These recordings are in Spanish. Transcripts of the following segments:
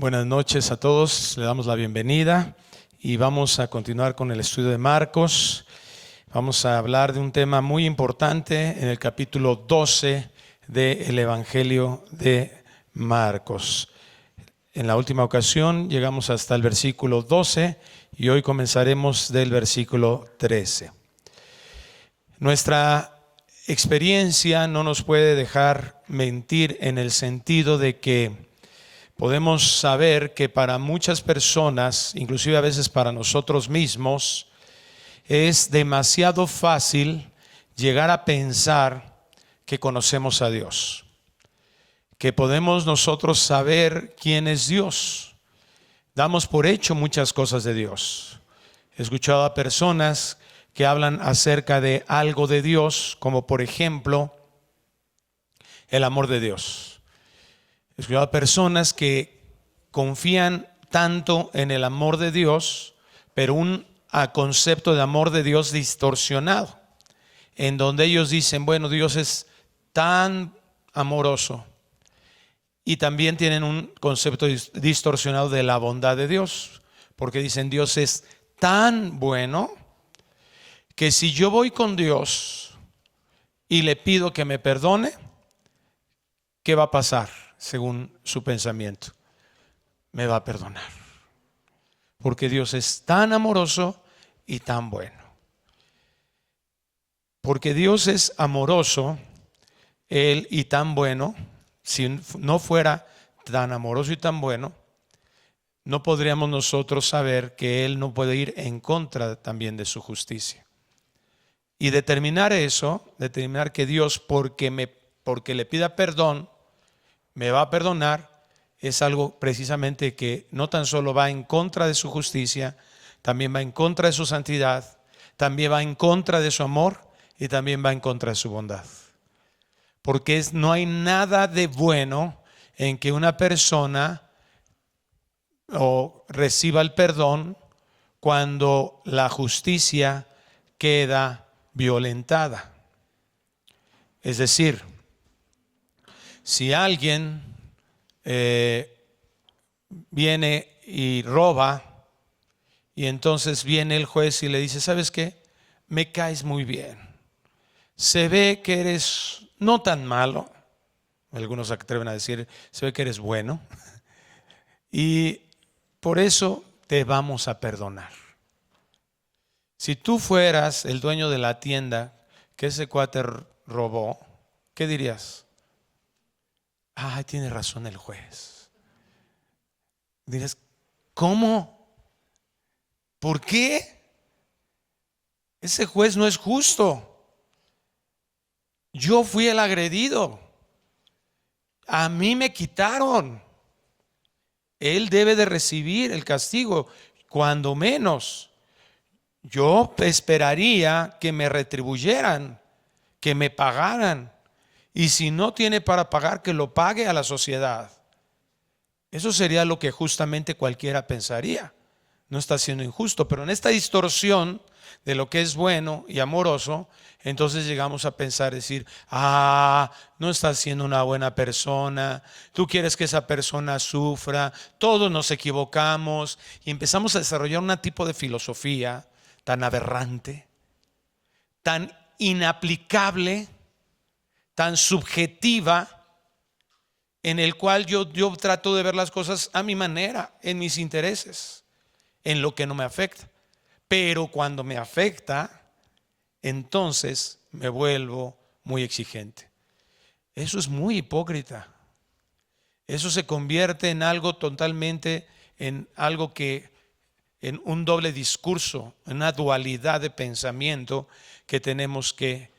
Buenas noches a todos, le damos la bienvenida y vamos a continuar con el estudio de Marcos. Vamos a hablar de un tema muy importante en el capítulo 12 del Evangelio de Marcos. En la última ocasión llegamos hasta el versículo 12 y hoy comenzaremos del versículo 13. Nuestra experiencia no nos puede dejar mentir en el sentido de que podemos saber que para muchas personas, inclusive a veces para nosotros mismos, es demasiado fácil llegar a pensar que conocemos a Dios, que podemos nosotros saber quién es Dios. Damos por hecho muchas cosas de Dios. He escuchado a personas que hablan acerca de algo de Dios, como por ejemplo, el amor de Dios. He escuchado a personas que confían tanto en el amor de Dios, pero un concepto de amor de Dios distorsionado, en donde ellos dicen, bueno, Dios es tan amoroso, y también tienen un concepto distorsionado de la bondad de Dios, porque dicen, Dios es tan bueno que si yo voy con Dios y le pido que me perdone, ¿qué va a pasar? Según su pensamiento, me va a perdonar, porque Dios es tan amoroso y tan bueno. Porque Dios es amoroso, Él y tan bueno, si no fuera tan amoroso y tan bueno, no podríamos nosotros saber que Él no puede ir en contra también de su justicia. Y determinar eso, determinar que Dios, porque le pida perdón, me va a perdonar, es algo precisamente que no tan solo va en contra de su justicia, también va en contra de su santidad, también va en contra de su amor y también va en contra de su bondad. Porque no hay nada de bueno en que una persona reciba el perdón cuando la justicia queda violentada. Es decir, si alguien viene y roba, y entonces viene el juez y le dice, ¿sabes qué? Me caes muy bien. Se ve que eres no tan malo. Algunos se atreven a decir, se ve que eres bueno. Y por eso te vamos a perdonar. Si tú fueras el dueño de la tienda que ese cuate robó, ¿qué dirías? Ay, tiene razón el juez. Dirás, ¿cómo? ¿Por qué? Ese juez no es justo. Yo fui el agredido. A mí me quitaron. Él debe de recibir el castigo, cuando menos. Yo esperaría que me retribuyeran, que me pagaran. Y si no tiene para pagar, que lo pague a la sociedad. Eso sería lo que justamente cualquiera pensaría. No está siendo injusto, pero en esta distorsión de lo que es bueno y amoroso, entonces llegamos a pensar, decir, no estás siendo una buena persona, tú quieres que esa persona sufra, todos nos equivocamos, y empezamos a desarrollar un tipo de filosofía tan aberrante, tan inaplicable, tan subjetiva, en el cual yo trato de ver las cosas a mi manera, en mis intereses, en lo que no me afecta. Pero cuando me afecta, entonces me vuelvo muy exigente. Eso es muy hipócrita. Eso se convierte en algo totalmente, en algo que, en un doble discurso, en una dualidad de pensamiento que tenemos que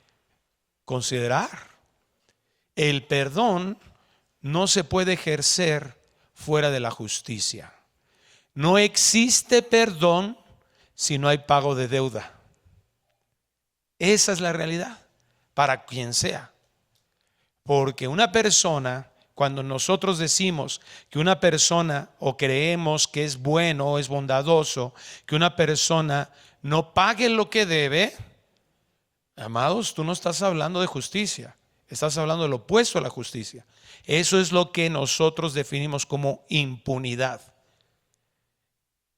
considerar. El perdón no se puede ejercer fuera de la justicia. No existe perdón si no hay pago de deuda. Esa es la realidad para quien sea. Porque una persona, cuando nosotros decimos que una persona o creemos que es bueno o es bondadoso, que una persona no pague lo que debe, amados, tú no estás hablando de justicia. Estás hablando de lo opuesto a la justicia. Eso es lo que nosotros definimos como impunidad.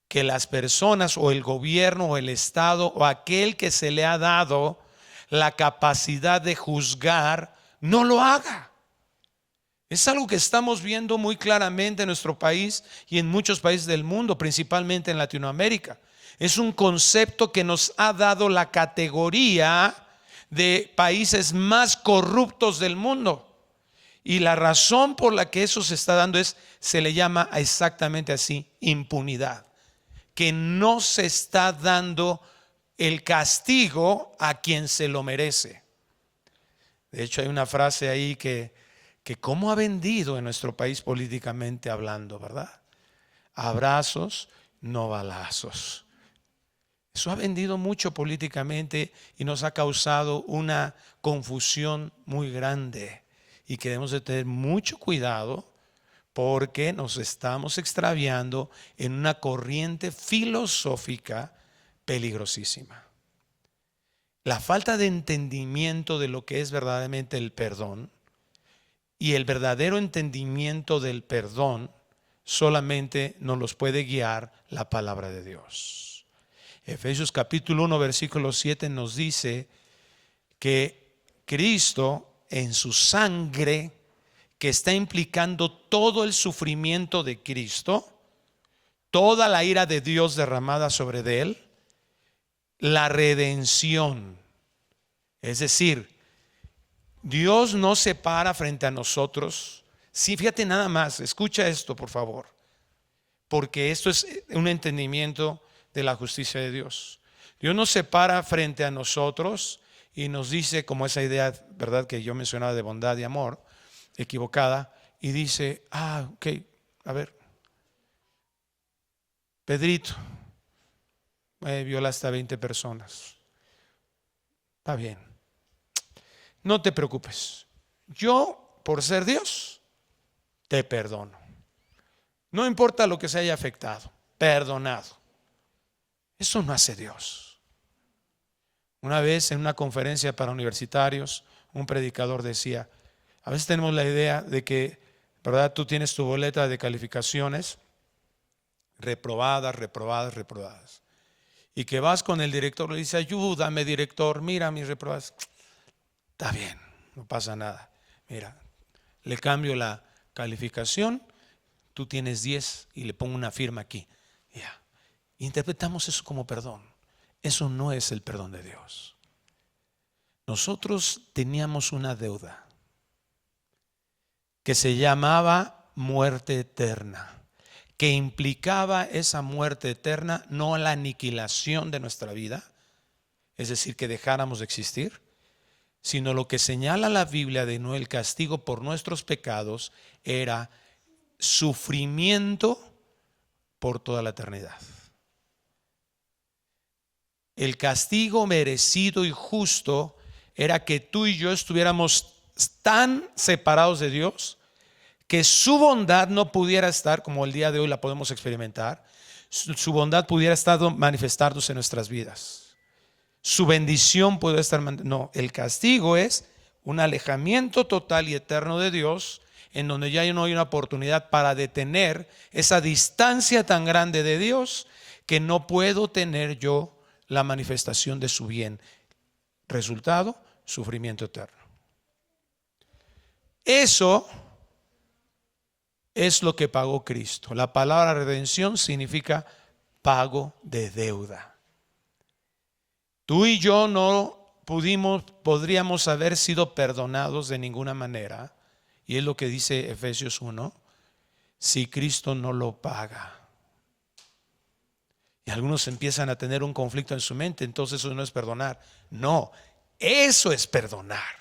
Que las personas o el gobierno o el Estado o aquel que se le ha dado la capacidad de juzgar no lo haga. Es algo que estamos viendo muy claramente en nuestro país y en muchos países del mundo, principalmente en Latinoamérica. Es un concepto que nos ha dado la categoría de países más corruptos del mundo. Y la razón por la que eso se está dando se le llama exactamente así, impunidad. Que no se está dando el castigo a quien se lo merece. De hecho, hay una frase ahí que cómo ha vendido en nuestro país políticamente hablando, ¿verdad? Abrazos, no balazos. Eso ha vendido mucho políticamente y nos ha causado una confusión muy grande. Y que debemos de tener mucho cuidado porque nos estamos extraviando en una corriente filosófica peligrosísima. La falta de entendimiento de lo que es verdaderamente el perdón y el verdadero entendimiento del perdón solamente nos los puede guiar la palabra de Dios. Efesios capítulo 1 versículo 7 nos dice que Cristo en su sangre, que está implicando todo el sufrimiento de Cristo, toda la ira de Dios derramada sobre de él, la redención. Es decir, Dios no se para frente a nosotros. Sí, fíjate nada más, escucha esto por favor, porque esto es un entendimiento de la justicia de Dios. Dios no se para frente a nosotros y nos dice, como esa idea, ¿verdad?, que yo mencionaba de bondad y amor, equivocada, y dice, ok, a ver, Pedrito, violaste a 20 personas. Está bien. No te preocupes. Yo, por ser Dios, te perdono. No importa lo que se haya afectado, perdonado. Eso no hace Dios. Una vez en una conferencia para universitarios, un predicador decía, a veces tenemos la idea de que, ¿verdad?, tú tienes tu boleta de calificaciones reprobadas, reprobadas, reprobadas. Y que vas con el director, le dice, ayúdame director, mira mis reprobadas. Está bien, no pasa nada. Mira, le cambio la calificación, tú tienes 10 y le pongo una firma aquí. Ya. Interpretamos eso como perdón. Eso no es el perdón de Dios. Nosotros teníamos una deuda que se llamaba muerte eterna, que implicaba esa muerte eterna, no la aniquilación de nuestra vida, es decir, que dejáramos de existir, sino lo que señala la Biblia de no el castigo por nuestros pecados era sufrimiento por toda la eternidad. El castigo merecido y justo era que tú y yo estuviéramos tan separados de Dios que su bondad no pudiera estar, como el día de hoy la podemos experimentar, su bondad pudiera estar manifestándose en nuestras vidas. Su bendición puede estar. No, el castigo es un alejamiento total y eterno de Dios, en donde ya no hay una oportunidad para detener esa distancia tan grande de Dios que no puedo tener yo la manifestación de su bien. Resultado, sufrimiento eterno. Eso es lo que pagó Cristo. La palabra redención significa pago de deuda. Tú y yo no podríamos haber sido perdonados de ninguna manera, y es lo que dice Efesios 1, si Cristo no lo paga. Y algunos empiezan a tener un conflicto en su mente, entonces eso no es perdonar. No, eso es perdonar.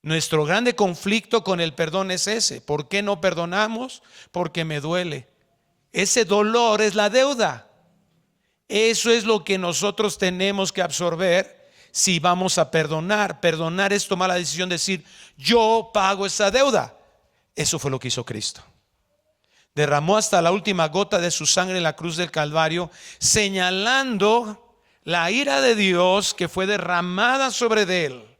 Nuestro grande conflicto con el perdón es ese. ¿Por qué no perdonamos? Porque me duele. Ese dolor es la deuda. Eso es lo que nosotros tenemos que absorber si vamos a perdonar. Perdonar es tomar la decisión de decir, yo pago esa deuda. Eso fue lo que hizo Cristo. Derramó hasta la última gota de su sangre en la cruz del Calvario, señalando la ira de Dios que fue derramada sobre de él.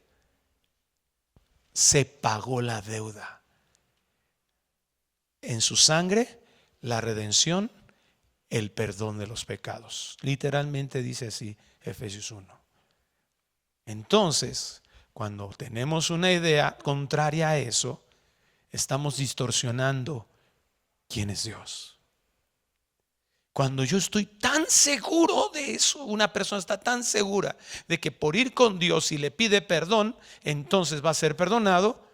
se pagó la deuda. En su sangre, la redención, el perdón de los pecados. Literalmente dice así Efesios 1. Entonces, cuando tenemos una idea contraria a eso, estamos distorsionando quién es Dios. Cuando yo estoy tan seguro de eso, una persona está tan segura de que por ir con Dios y le pide perdón, entonces va a ser perdonado,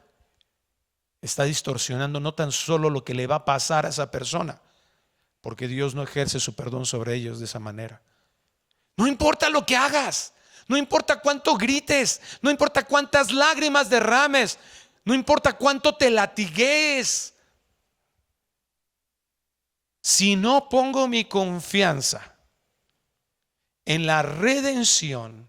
está distorsionando no tan solo lo que le va a pasar a esa persona, porque Dios no ejerce su perdón sobre ellos de esa manera. No importa lo que hagas, no importa cuánto grites, no importa cuántas lágrimas derrames, no importa cuánto te latigues. Si no pongo mi confianza en la redención,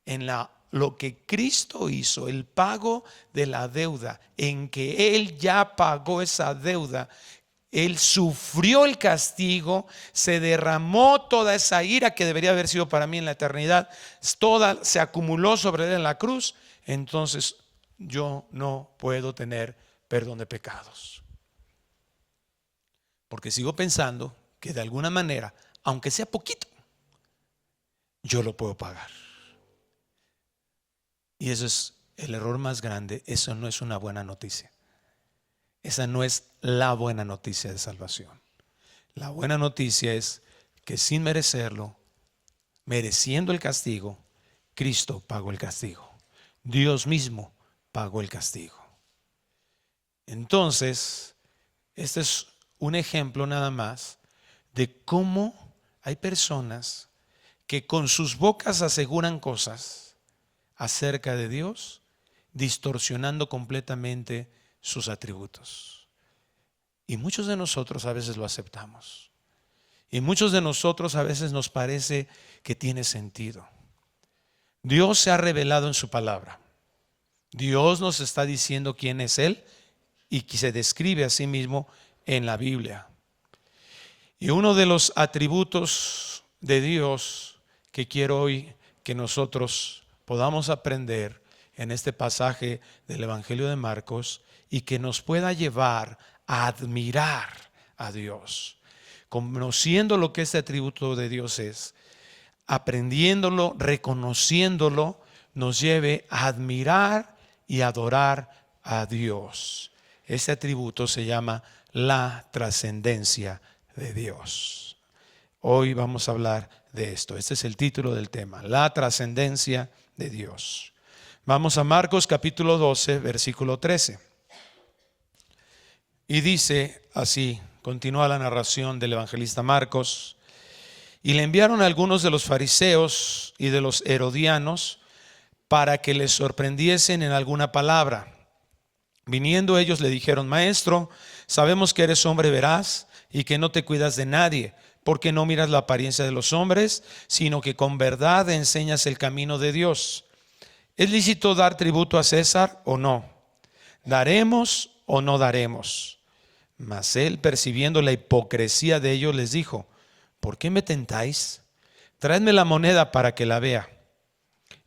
en lo que Cristo hizo, el pago de la deuda, en que Él ya pagó esa deuda, Él sufrió el castigo, se derramó toda esa ira que debería haber sido para mí en la eternidad, toda se acumuló sobre Él en la cruz, entonces yo no puedo tener perdón de pecados. Porque sigo pensando que de alguna manera, aunque sea poquito, yo lo puedo pagar. Y eso es el error más grande. Eso no es una buena noticia. Esa no es la buena noticia de salvación. La buena noticia es que sin merecerlo, mereciendo el castigo, Cristo pagó el castigo. Dios mismo pagó el castigo. Entonces, este es un ejemplo nada más de cómo hay personas que con sus bocas aseguran cosas acerca de Dios, distorsionando completamente sus atributos. Y muchos de nosotros a veces lo aceptamos. Y muchos de nosotros a veces nos parece que tiene sentido. Dios se ha revelado en su palabra. Dios nos está diciendo quién es Él y que se describe a sí mismo en la Biblia. Y uno de los atributos de Dios que quiero hoy que nosotros podamos aprender en este pasaje del Evangelio de Marcos y que nos pueda llevar a admirar a Dios, conociendo lo que este atributo de Dios es, aprendiéndolo, reconociéndolo, nos lleve a admirar y adorar a Dios. Ese atributo se llama la trascendencia de Dios. Hoy vamos a hablar de esto. Este es el título del tema, la trascendencia de Dios. Vamos a Marcos capítulo 12, versículo 13. Y dice así, continúa la narración del evangelista Marcos: y le enviaron a algunos de los fariseos y de los herodianos para que les sorprendiesen en alguna palabra. Viniendo ellos le dijeron: Maestro, sabemos que eres hombre veraz y que no te cuidas de nadie, porque no miras la apariencia de los hombres, sino que con verdad enseñas el camino de Dios. ¿Es lícito dar tributo a César o no? ¿Daremos o no daremos? Mas él, percibiendo la hipocresía de ellos, les dijo: ¿por qué me tentáis? Traedme la moneda para que la vea.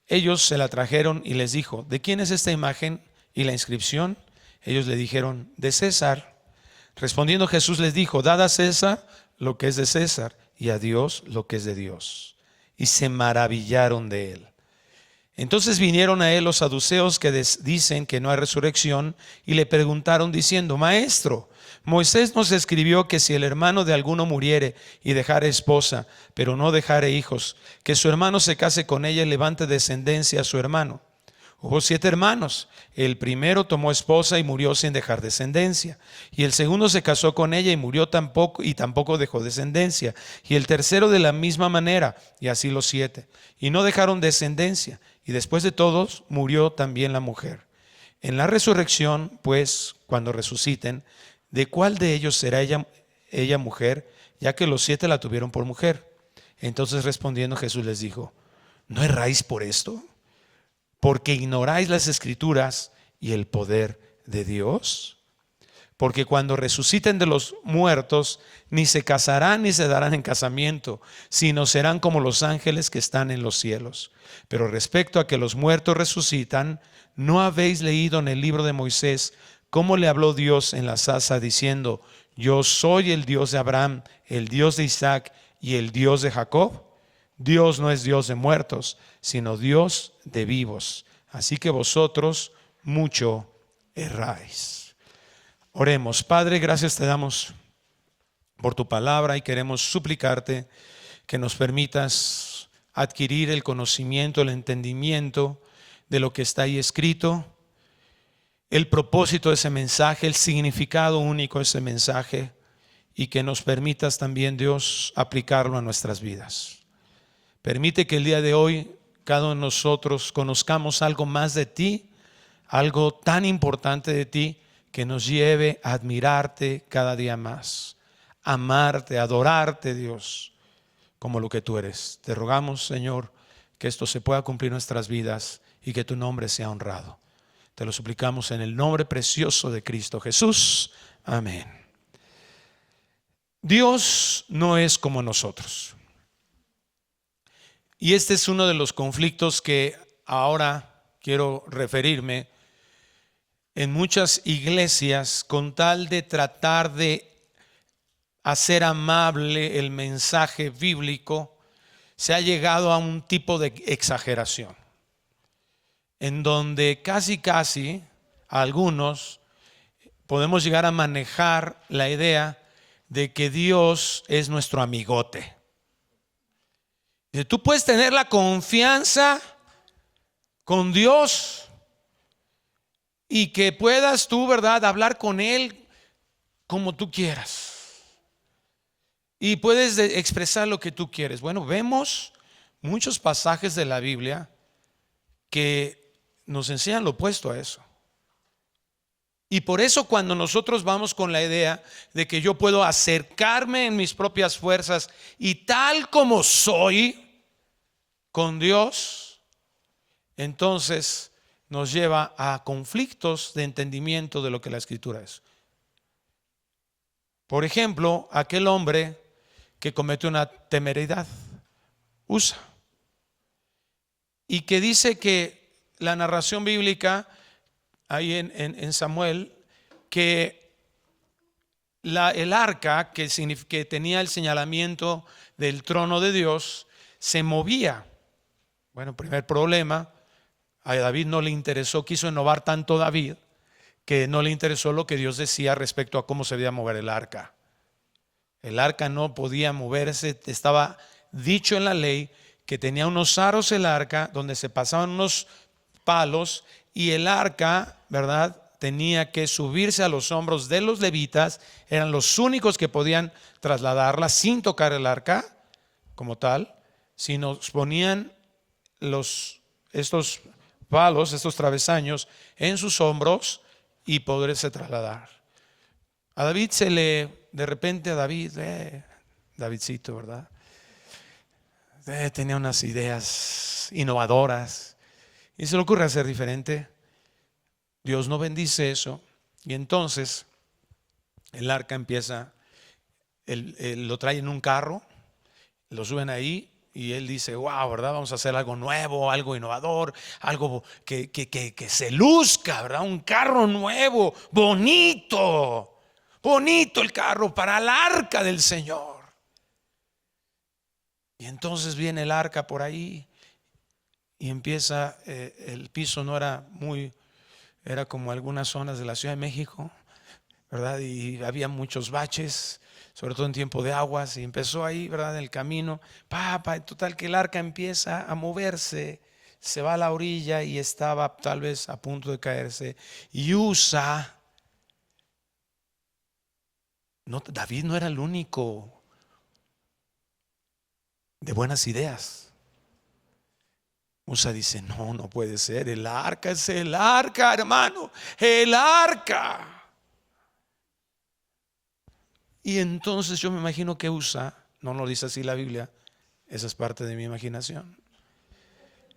Ellos se la trajeron y les dijo: ¿de quién es esta imagen y la inscripción? Ellos le dijeron: de César. Respondiendo Jesús les dijo: dad a César lo que es de César y a Dios lo que es de Dios. Y se maravillaron de él. Entonces vinieron a él los saduceos que dicen que no hay resurrección y le preguntaron diciendo: Maestro, Moisés nos escribió que si el hermano de alguno muriere y dejare esposa, pero no dejare hijos, que su hermano se case con ella y levante descendencia a su hermano. Hubo 7 hermanos. El primero tomó esposa y murió sin dejar descendencia. Y el segundo se casó con ella y murió tampoco dejó descendencia. Y el tercero de la misma manera, y así los 7. Y no dejaron descendencia. Y después de todos murió también la mujer. En la resurrección, pues, cuando resuciten, ¿de cuál de ellos será ella mujer? Ya que los 7 la tuvieron por mujer. Entonces respondiendo Jesús les dijo: ¿no erráis por esto? Porque ignoráis las Escrituras y el poder de Dios. porque cuando resuciten de los muertos, ni se casarán ni se darán en casamiento, sino serán como los ángeles que están en los cielos. Pero respecto a que los muertos resucitan, ¿no habéis leído en el libro de Moisés cómo le habló Dios en la zarza diciendo: yo soy el Dios de Abraham, el Dios de Isaac y el Dios de Jacob? Dios no es Dios de muertos, sino Dios de vivos. Así que vosotros mucho erráis. Oremos. Padre, gracias te damos por tu palabra y queremos suplicarte que nos permitas adquirir el conocimiento, el entendimiento de lo que está ahí escrito, el propósito de ese mensaje, el significado único de ese mensaje, y que nos permitas también, Dios, aplicarlo a nuestras vidas. Permite que el día de hoy cada uno de nosotros conozcamos algo más de ti, algo tan importante de ti, que nos lleve a admirarte cada día más, amarte, adorarte, Dios, como lo que tú eres. Te rogamos, Señor, que esto se pueda cumplir en nuestras vidas y que tu nombre sea honrado. Te lo suplicamos en el nombre precioso de Cristo Jesús. Amén. Dios no es como nosotros. Y este es uno de los conflictos que ahora quiero referirme. En muchas iglesias, con tal de tratar de hacer amable el mensaje bíblico, se ha llegado a un tipo de exageración, en donde casi algunos podemos llegar a manejar la idea de que Dios es nuestro amigote. Tú puedes tener la confianza con Dios y que puedas tú, ¿verdad?, hablar con Él como tú quieras. Y puedes expresar lo que tú quieres. Bueno, vemos muchos pasajes de la Biblia que nos enseñan lo opuesto a eso. Y por eso cuando nosotros vamos con la idea de que yo puedo acercarme en mis propias fuerzas y tal como soy con Dios, entonces nos lleva a conflictos de entendimiento de lo que la Escritura es. Por ejemplo, aquel hombre que comete una temeridad, Usa, y que dice que la narración bíblica ahí en Samuel, que el arca que tenía el señalamiento del trono de Dios se movía. Bueno, primer problema, a David no le interesó, quiso innovar tanto David, que no le interesó lo que Dios decía respecto a cómo se debía mover el arca. El arca no podía moverse, estaba dicho en la ley que tenía unos aros el arca donde se pasaban unos palos y el arca, ¿verdad?, tenía que subirse a los hombros de los levitas, eran los únicos que podían trasladarla sin tocar el arca como tal, sino ponían estos palos, estos travesaños en sus hombros y poderse trasladar. A David de repente a David, Davidcito, ¿verdad? Tenía unas ideas innovadoras y se le ocurre hacer diferente. Dios no bendice eso y entonces el arca empieza, lo traen en un carro, lo suben ahí. Y él dice, wow, ¿verdad? Vamos a hacer algo nuevo, algo innovador, algo que se luzca, ¿verdad? Un carro nuevo, bonito el carro para el arca del Señor. Y entonces viene el arca por ahí y empieza, el piso no era era como algunas zonas de la Ciudad de México, ¿verdad? Y había muchos baches, sobre todo en tiempo de aguas, y empezó ahí, ¿verdad?, en el camino, total que el arca empieza a moverse, se va a la orilla y estaba tal vez a punto de caerse. Y David no era el único de buenas ideas. Usa dice, no puede ser, el arca es el arca, hermano, el arca. Y entonces yo me imagino que Usa, no lo dice así la Biblia, esa es parte de mi imaginación,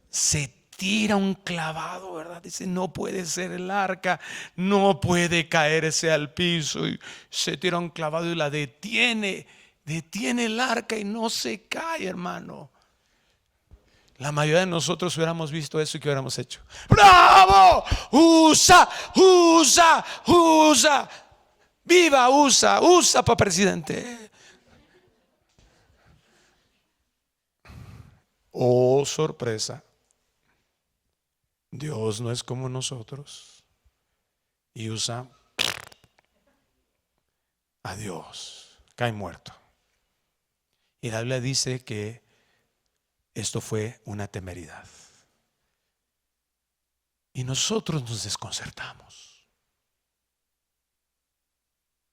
se tira un clavado, ¿verdad? Dice, no puede ser el arca, no puede caerse al piso, y se tira un clavado y la detiene el arca y no se cae, hermano. La mayoría de nosotros hubiéramos visto eso y ¿qué hubiéramos hecho? ¡Bravo! ¡USA! ¡USA! ¡USA! ¡Viva USA! ¡USA para presidente! Oh, sorpresa. Dios no es como nosotros. Y USA, adiós, cae muerto. Y la Biblia dice que esto fue una temeridad. Y nosotros nos desconcertamos.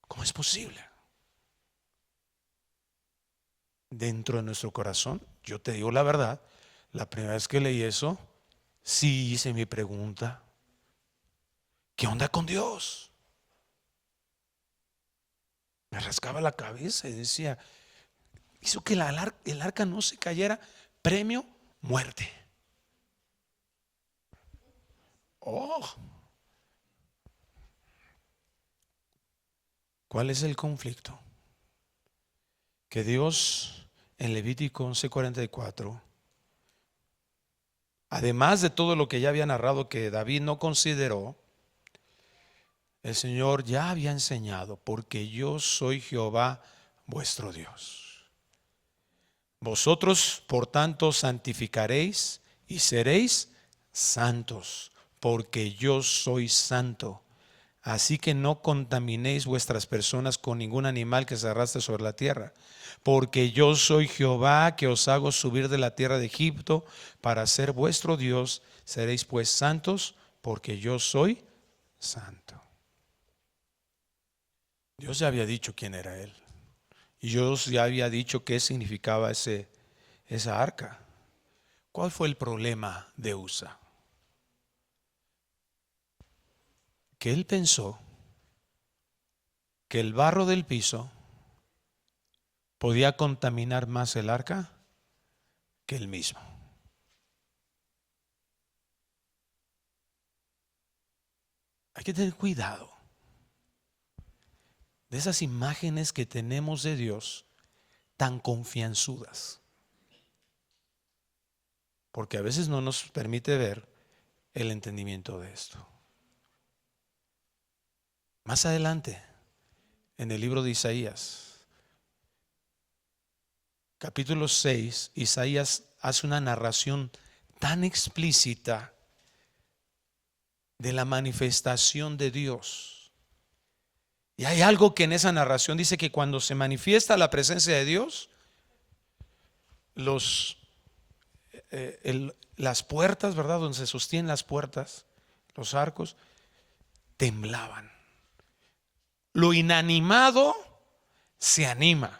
¿Cómo es posible? Dentro de nuestro corazón, yo te digo la verdad, la primera vez que leí eso, sí hice mi pregunta: ¿qué onda con Dios? Me rascaba la cabeza y decía, hizo que el arca no se cayera, premio, muerte. Oh, ¿cuál es el conflicto? Que Dios en Levítico 11:44, además de todo lo que ya había narrado que David no consideró, el Señor ya había enseñado: porque yo soy Jehová vuestro Dios. Vosotros, por tanto, santificaréis y seréis santos, porque yo soy santo. Así que no contaminéis vuestras personas con ningún animal que se arrastre sobre la tierra, porque yo soy Jehová, que os hago subir de la tierra de Egipto para ser vuestro Dios. Seréis pues santos, porque yo soy santo. Dios ya había dicho quién era Él, y Dios ya había dicho qué significaba esa arca. ¿Cuál fue el problema de Usa? Que él pensó que el barro del piso podía contaminar más el arca que él mismo. Hay que tener cuidado de esas imágenes que tenemos de Dios tan confianzudas, porque a veces no nos permite ver el entendimiento de esto. Más adelante, en el libro de Isaías, capítulo 6, Isaías hace una narración tan explícita de la manifestación de Dios. Y hay algo que en esa narración dice que cuando se manifiesta la presencia de Dios, las puertas, ¿verdad? Donde se sostienen las puertas, los arcos, temblaban. Lo inanimado se anima.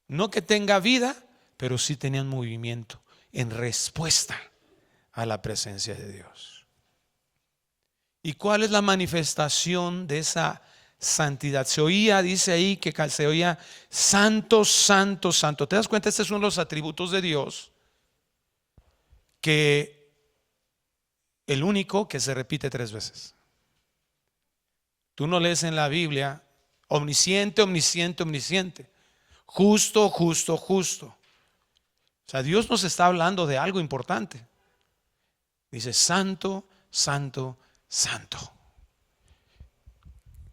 No que tenga vida, pero sí tenían movimiento en respuesta a la presencia de Dios. ¿Y cuál es la manifestación de esa santidad? Se oía, dice ahí, que se oía santo, santo, santo. ¿Te das cuenta? Este es uno de los atributos de Dios, que el único que se repite 3 veces. Tú no lees en la Biblia omnisciente, omnisciente, omnisciente, justo, justo, justo. O sea, Dios nos está hablando de algo importante. Dice santo, santo, santo.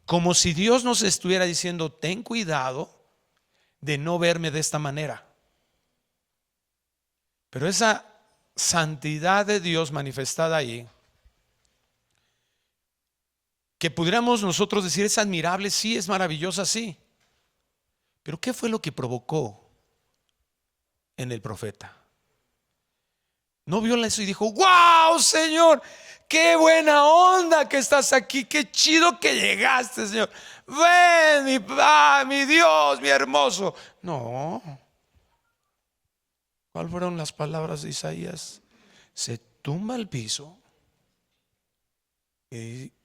Como si Dios nos estuviera diciendo: ten cuidado de no verme de esta manera. Pero esa santidad de Dios manifestada ahí, que pudiéramos nosotros decir es admirable, sí, es maravillosa, sí. Pero ¿qué fue lo que provocó en el profeta? No vio eso y dijo: wow, Señor, qué buena onda que estás aquí, qué chido que llegaste, Señor. Ven, mi Dios, mi hermoso. No. ¿Cuáles fueron las palabras de Isaías? Se tumba al piso,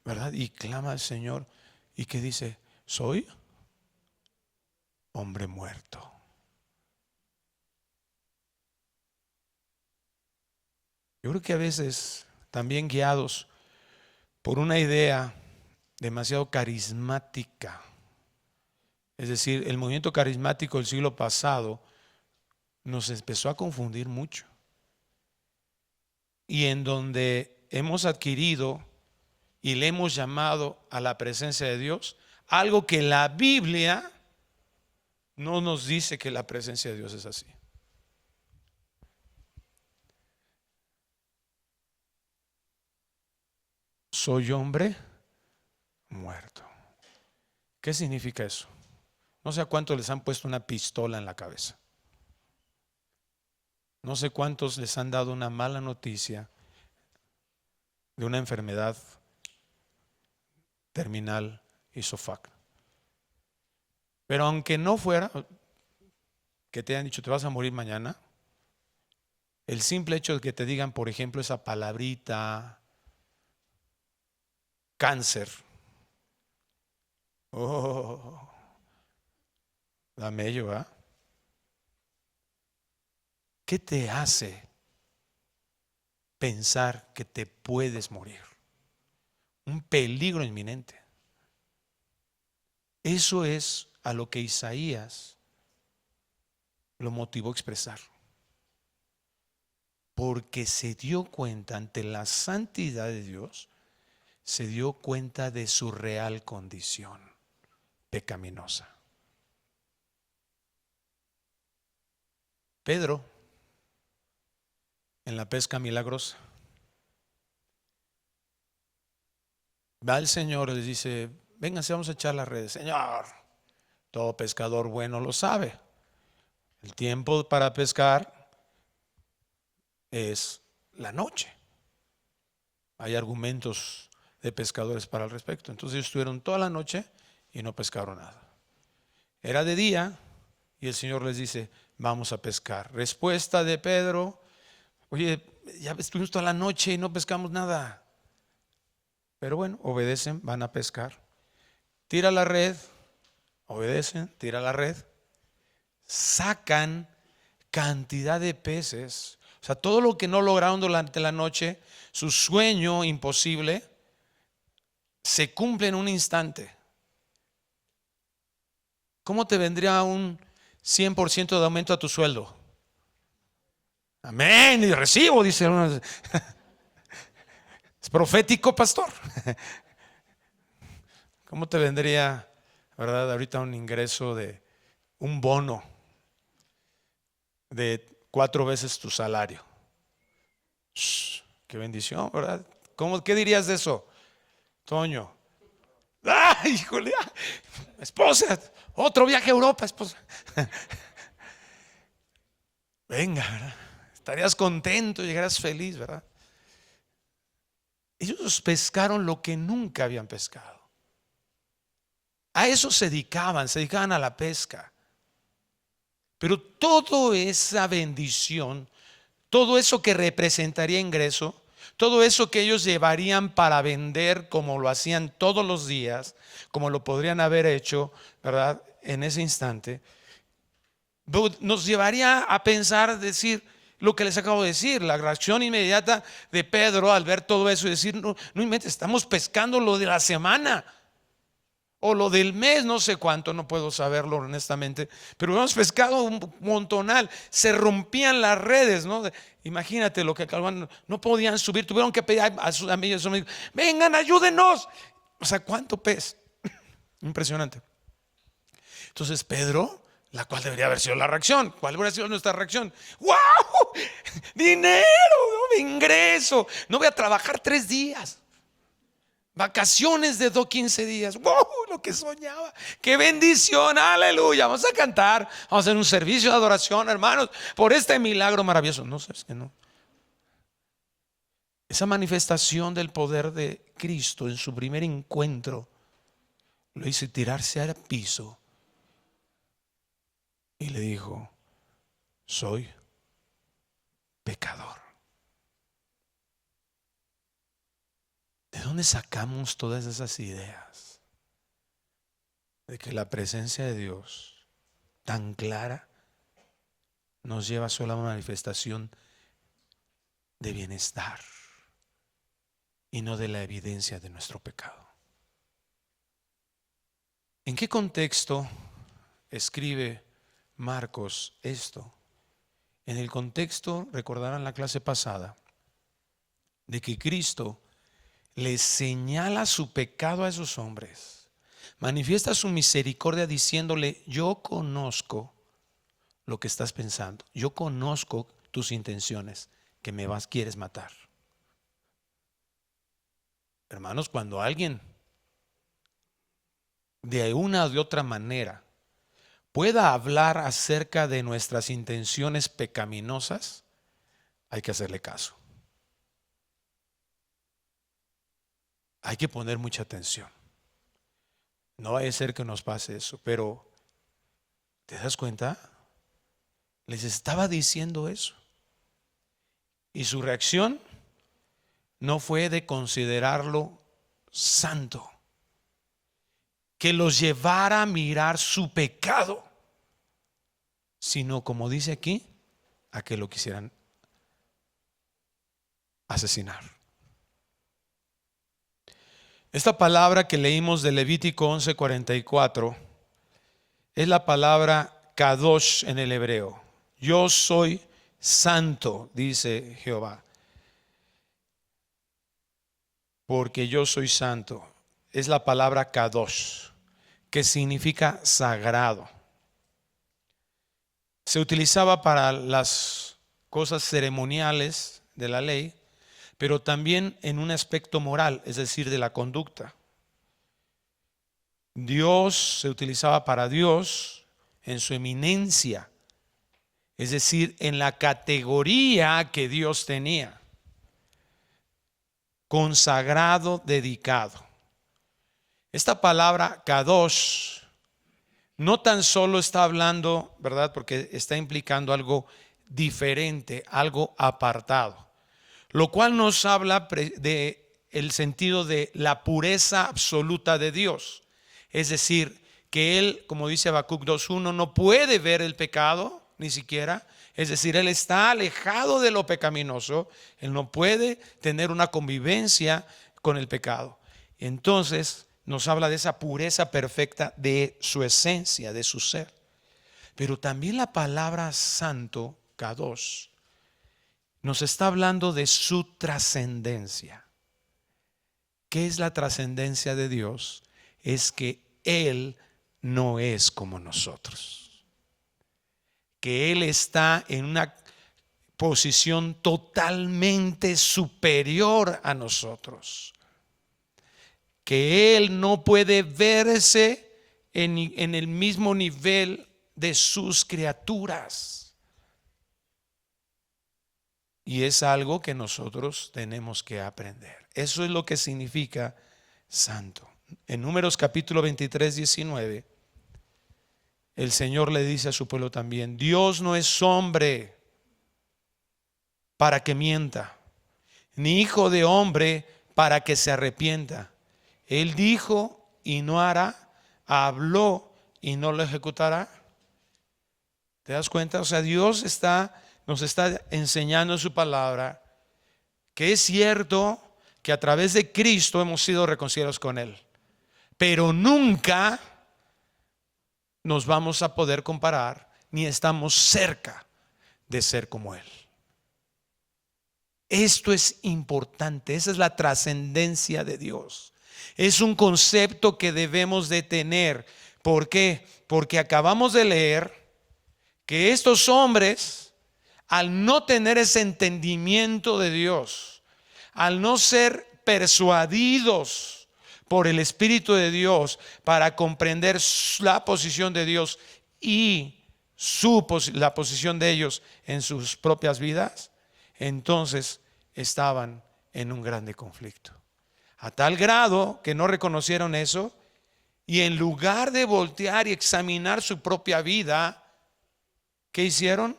¿verdad? Y clama al Señor. ¿Y qué dice? Soy hombre muerto. 。Yo creo que a veces también guiados por una idea demasiado carismática. Es decir, el movimiento carismático del siglo pasado nos empezó a confundir mucho. Y en donde hemos adquirido y le hemos llamado a la presencia de Dios algo que la Biblia no nos dice que la presencia de Dios es así. Soy hombre muerto. ¿Qué significa eso? No sé a cuántos les han puesto una pistola en la cabeza. No sé cuántos les han dado una mala noticia de una enfermedad terminal esofágica. Pero aunque no fuera que te hayan dicho te vas a morir mañana, el simple hecho de que te digan, por ejemplo, esa palabrita cáncer, oh, da mello, ¿ah? ¿Qué te hace pensar que te puedes morir? Un peligro inminente. Eso es a lo que Isaías lo motivó a expresar. Porque se dio cuenta ante la santidad de Dios, se dio cuenta de su real condición pecaminosa. Pedro, en la pesca milagrosa, va al Señor y les dice, vénganse, vamos a echar las redes. Señor, todo pescador bueno lo sabe. El tiempo para pescar es la noche. Hay argumentos de pescadores para el respecto. Entonces ellos estuvieron toda la noche y no pescaron nada. Era de día y el Señor les dice, vamos a pescar. Respuesta de Pedro, oye, ya estuvimos toda la noche y no pescamos nada. Pero bueno, obedecen, van a pescar. Tira la red, obedecen, tira la red. Sacan cantidad de peces. O sea, todo lo que no lograron durante la noche, su sueño imposible, se cumple en un instante. ¿Cómo te vendría un 100% de aumento a tu sueldo? Amén, y recibo, dice uno. Es profético, pastor. ¿Cómo te vendría, verdad, ahorita un ingreso de un bono de 4 veces tu salario? Shh, qué bendición, ¿verdad? ¿Qué dirías de eso, Toño? ¡Ay, híjole! Esposa, otro viaje a Europa, esposa. Venga, ¿verdad? Estarías contento, llegarás feliz, ¿verdad? Ellos pescaron lo que nunca habían pescado. A eso se dedicaban a la pesca. Pero toda esa bendición, todo eso que representaría ingreso, todo eso que ellos llevarían para vender como lo hacían todos los días, como lo podrían haber hecho, ¿verdad? En ese instante, nos llevaría a pensar, decir lo que les acabo de decir, la reacción inmediata de Pedro al ver todo eso y decir, no, no inventes, estamos pescando lo de la semana o lo del mes, no sé cuánto, no puedo saberlo honestamente, pero hemos pescado un montonal, se rompían las redes, ¿no? Imagínate lo que acababan, no podían subir, tuvieron que pedir a sus amigos, vengan, ayúdenos. O sea, ¿cuánto pez? Impresionante. Entonces Pedro, la cual debería haber sido la reacción, ¿cuál habría sido nuestra reacción? ¡Wow! Dinero, ¿no? Ingreso, no voy a trabajar 3 días. Vacaciones de 15 días. ¡Wow! Lo que soñaba. ¡Qué bendición! ¡Aleluya! Vamos a cantar. Vamos a hacer un servicio de adoración, hermanos, por este milagro maravilloso. No, sabes que no. Esa manifestación del poder de Cristo en su primer encuentro lo hizo tirarse al piso y le dijo: soy pecador. ¿De dónde sacamos todas esas ideas? De que la presencia de Dios tan clara nos lleva solo a una manifestación de bienestar y no de la evidencia de nuestro pecado. ¿En qué contexto escribe Marcos esto? En el contexto, recordarán la clase pasada, de que Cristo les señala su pecado a esos hombres, manifiesta su misericordia diciéndole: yo conozco lo que estás pensando, yo conozco tus intenciones, que quieres matar. Hermanos, cuando alguien de una o de otra manera pueda hablar acerca de nuestras intenciones pecaminosas, hay que hacerle caso. Hay que poner mucha atención. No vaya a ser que nos pase eso, pero ¿te das cuenta? Les estaba diciendo eso. Y su reacción no fue de considerarlo santo, que los llevara a mirar su pecado, sino, como dice aquí, a que lo quisieran asesinar. Esta palabra que leímos de Levítico 11:44 es la palabra kadosh en el hebreo. Yo soy santo, dice Jehová, porque yo soy santo. Es la palabra kadosh, que significa sagrado. Se utilizaba para las cosas ceremoniales de la ley, pero también en un aspecto moral, es decir, de la conducta. Dios se utilizaba para Dios en su eminencia, es decir, en la categoría que Dios tenía, consagrado, dedicado. Esta palabra kadosh no tan solo está hablando, ¿verdad?, porque está implicando algo diferente, algo apartado, lo cual nos habla de el sentido de la pureza absoluta de Dios. Es decir, que Él, como dice Habacuc 2:1, no puede ver el pecado, ni siquiera. Es decir, Él está alejado de lo pecaminoso. Él no puede tener una convivencia con el pecado. Entonces nos habla de esa pureza perfecta de su esencia, de su ser. Pero también la palabra santo, kadosh, nos está hablando de su trascendencia. ¿Qué es la trascendencia de Dios? Es que Él no es como nosotros, que Él está en una posición totalmente superior a nosotros, que Él no puede verse en el mismo nivel de sus criaturas. Y es algo que nosotros tenemos que aprender. Eso es lo que significa santo. En Números capítulo 23:19, el Señor le dice a su pueblo también: Dios no es hombre para que mienta, ni hijo de hombre para que se arrepienta. Él dijo y no hará, habló y no lo ejecutará. ¿Te das cuenta? O sea, Dios nos está enseñando en su palabra que es cierto que a través de Cristo hemos sido reconciliados con Él, pero nunca nos vamos a poder comparar, ni estamos cerca de ser como Él. Esto es importante, esa es la trascendencia de Dios. Es un concepto que debemos de tener. ¿Por qué? Porque acabamos de leer que estos hombres, al no tener ese entendimiento de Dios, al no ser persuadidos por el Espíritu de Dios para comprender la posición de Dios y la posición de ellos en sus propias vidas, entonces estaban en un grande conflicto, a tal grado que no reconocieron eso, y en lugar de voltear y examinar su propia vida, ¿qué hicieron?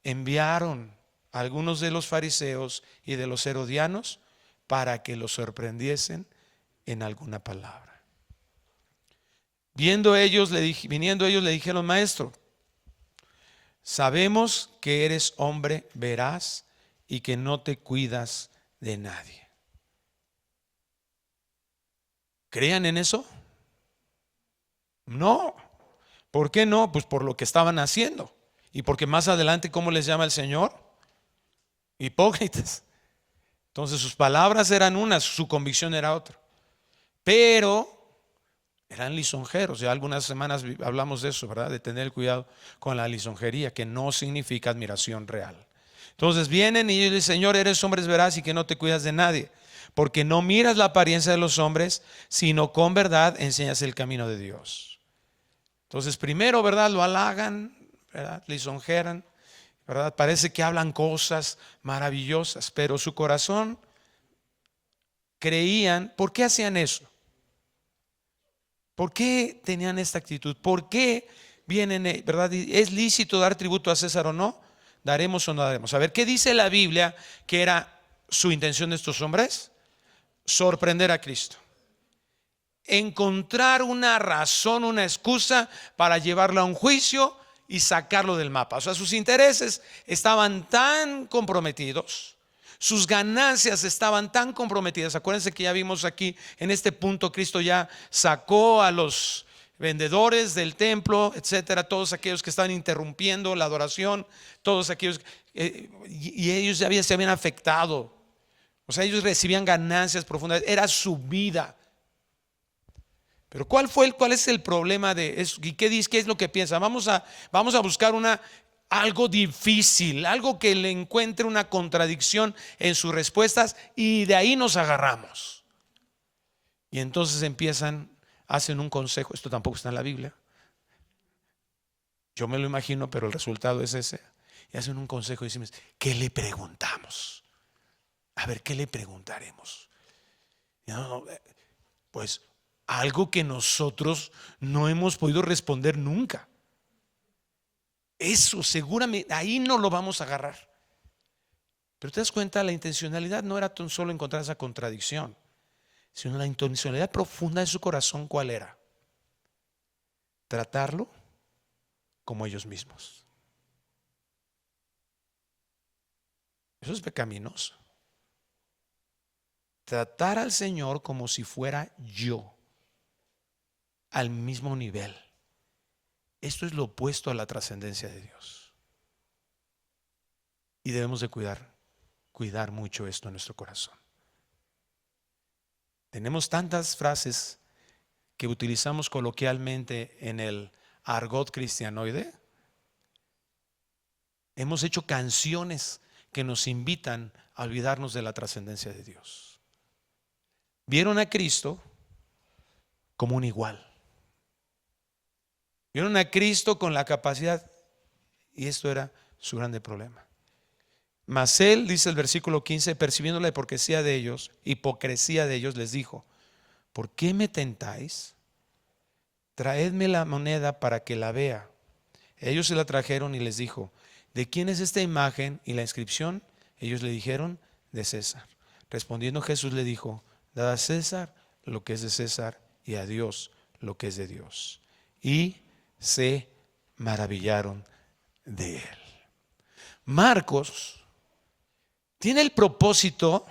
Enviaron a algunos de los fariseos y de los herodianos para que los sorprendiesen en alguna palabra. Viniendo ellos le dijeron: Maestro, sabemos que eres hombre veraz y que no te cuidas de nadie. ¿Creían en eso? No. ¿Por qué no? Pues por lo que estaban haciendo. Y porque más adelante, ¿cómo les llama el Señor? Hipócritas. Entonces sus palabras eran unas, su convicción era otra. Pero eran lisonjeros. Ya algunas semanas hablamos de eso, ¿verdad? De tener cuidado con la lisonjería, que no significa admiración real. Entonces vienen y ellos dicen: Señor, eres hombre veraz y que no te cuidas de nadie, porque no miras la apariencia de los hombres, sino con verdad enseñas el camino de Dios. Entonces primero, ¿verdad? Lo halagan, ¿verdad? Lisonjeran, ¿verdad? Parece que hablan cosas maravillosas, pero su corazón creían. ¿Por qué hacían eso? ¿Por qué tenían esta actitud? ¿Por qué vienen, verdad? ¿Es lícito dar tributo a César o no? ¿Daremos o no daremos? A ver, ¿qué dice la Biblia que era su intención de estos hombres? Sorprender a Cristo. Encontrar una razón, una excusa para llevarlo a un juicio y sacarlo del mapa. O sea, sus intereses estaban tan comprometidos, sus ganancias estaban tan comprometidas. Acuérdense que ya vimos aquí en este punto, Cristo ya sacó a los vendedores del templo, etcétera, todos aquellos que estaban interrumpiendo la adoración, todos aquellos, y ellos ya se habían afectado. O sea, ellos recibían ganancias profundas, era su vida. Pero ¿cuál es el problema de eso? ¿Y qué es lo que piensa? Vamos a buscar algo difícil, algo que le encuentre una contradicción en sus respuestas, y de ahí nos agarramos. Y entonces hacen un consejo. Esto tampoco está en la Biblia, yo me lo imagino, pero el resultado es ese. Y hacen un consejo y decimos: ¿qué le preguntamos? A ver, ¿qué le preguntaremos? No, pues algo que nosotros no hemos podido responder nunca. Eso seguramente ahí no lo vamos a agarrar. Pero te das cuenta, la intencionalidad no era tan solo encontrar esa contradicción, sino la intencionalidad profunda de su corazón. ¿Cuál era? Tratarlo como ellos mismos. Eso es pecaminoso. Tratar al Señor como si fuera yo, al mismo nivel. Esto es lo opuesto a la trascendencia de Dios. Y debemos de cuidar mucho esto en nuestro corazón. Tenemos tantas frases que utilizamos coloquialmente en el argot cristianoide. Hemos hecho canciones que nos invitan a olvidarnos de la trascendencia de Dios. Vieron a Cristo como un igual. Vieron a Cristo con la capacidad, y esto era su grande problema. Mas él, dice el versículo 15, percibiendo la hipocresía de ellos, les dijo: ¿por qué me tentáis? Traedme la moneda para que la vea. Ellos se la trajeron y les dijo: ¿de quién es esta imagen y la inscripción? Ellos le dijeron: de César. Respondiendo Jesús le dijo: dad a César lo que es de César, y a Dios lo que es de Dios. Y se maravillaron de él. Marcos tiene el propósito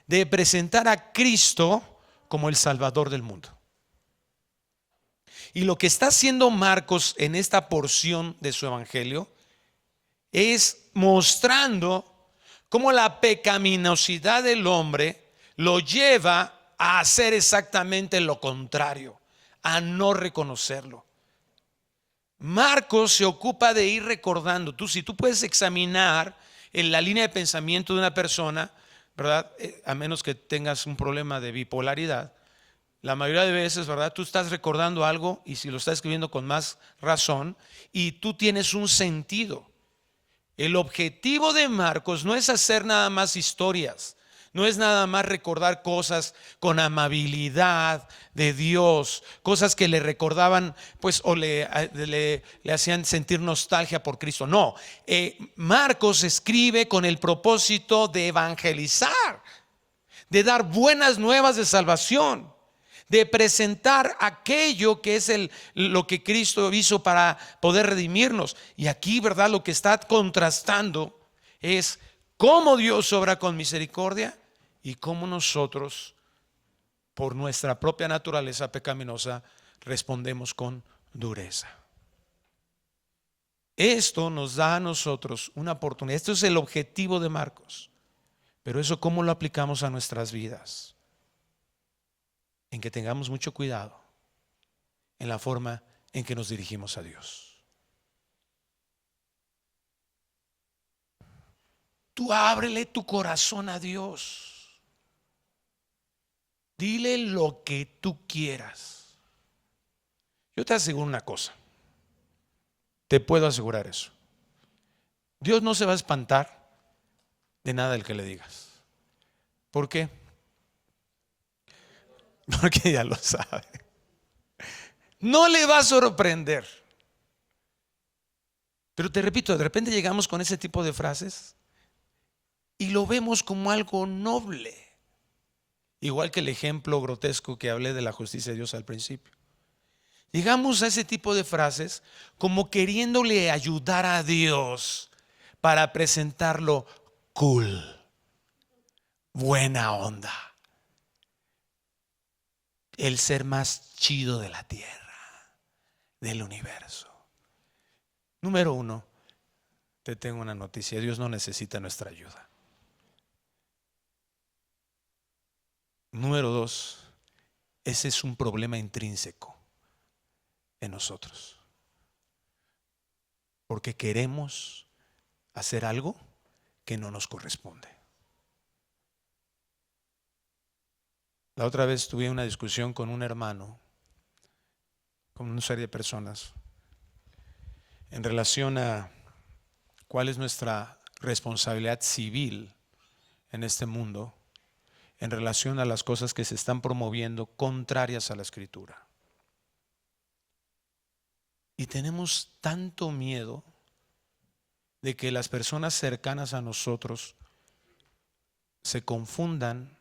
de presentar a Cristo como el Salvador del mundo. Y lo que está haciendo Marcos en esta porción de su evangelio es mostrando cómo la pecaminosidad del hombre lo lleva a hacer exactamente lo contrario, a no reconocerlo. Marcos se ocupa de ir recordando. Si tú puedes examinar en la línea de pensamiento de una persona, ¿verdad? A menos que tengas un problema de bipolaridad, la mayoría de veces, ¿verdad? Tú estás recordando algo, y si lo estás escribiendo con más razón, y tú tienes un sentido. El objetivo de Marcos no es hacer nada más historias, no es nada más recordar cosas con amabilidad de Dios, cosas que le recordaban, pues, o le hacían sentir nostalgia por Cristo. No, Marcos escribe con el propósito de evangelizar, de dar buenas nuevas de salvación, de presentar aquello que es lo que Cristo hizo para poder redimirnos. Y aquí, ¿verdad? Lo que está contrastando es cómo Dios obra con misericordia y cómo nosotros, por nuestra propia naturaleza pecaminosa, respondemos con dureza. Esto nos da a nosotros una oportunidad. Esto es el objetivo de Marcos. Pero eso, ¿cómo lo aplicamos a nuestras vidas? En que tengamos mucho cuidado en la forma en que nos dirigimos a Dios. Tú ábrele tu corazón a Dios. Dile lo que tú quieras. Yo te aseguro una cosa. Te puedo asegurar eso. Dios no se va a espantar de nada del que le digas. ¿Por qué? Porque ya lo sabe. No le va a sorprender. Pero te repito, de repente llegamos con ese tipo de frases y lo vemos como algo noble. Igual que el ejemplo grotesco que hablé de la justicia de Dios al principio. Llegamos a ese tipo de frases como queriéndole ayudar a Dios para presentarlo cool, buena onda, el ser más chido de la tierra, del universo. Número uno, te tengo una noticia: Dios no necesita nuestra ayuda. Número dos, ese es un problema intrínseco en nosotros, porque queremos hacer algo que no nos corresponde. La otra vez tuve una discusión con un hermano, con una serie de personas, en relación a cuál es nuestra responsabilidad civil en este mundo, en relación a las cosas que se están promoviendo contrarias a la Escritura. Y tenemos tanto miedo de que las personas cercanas a nosotros se confundan,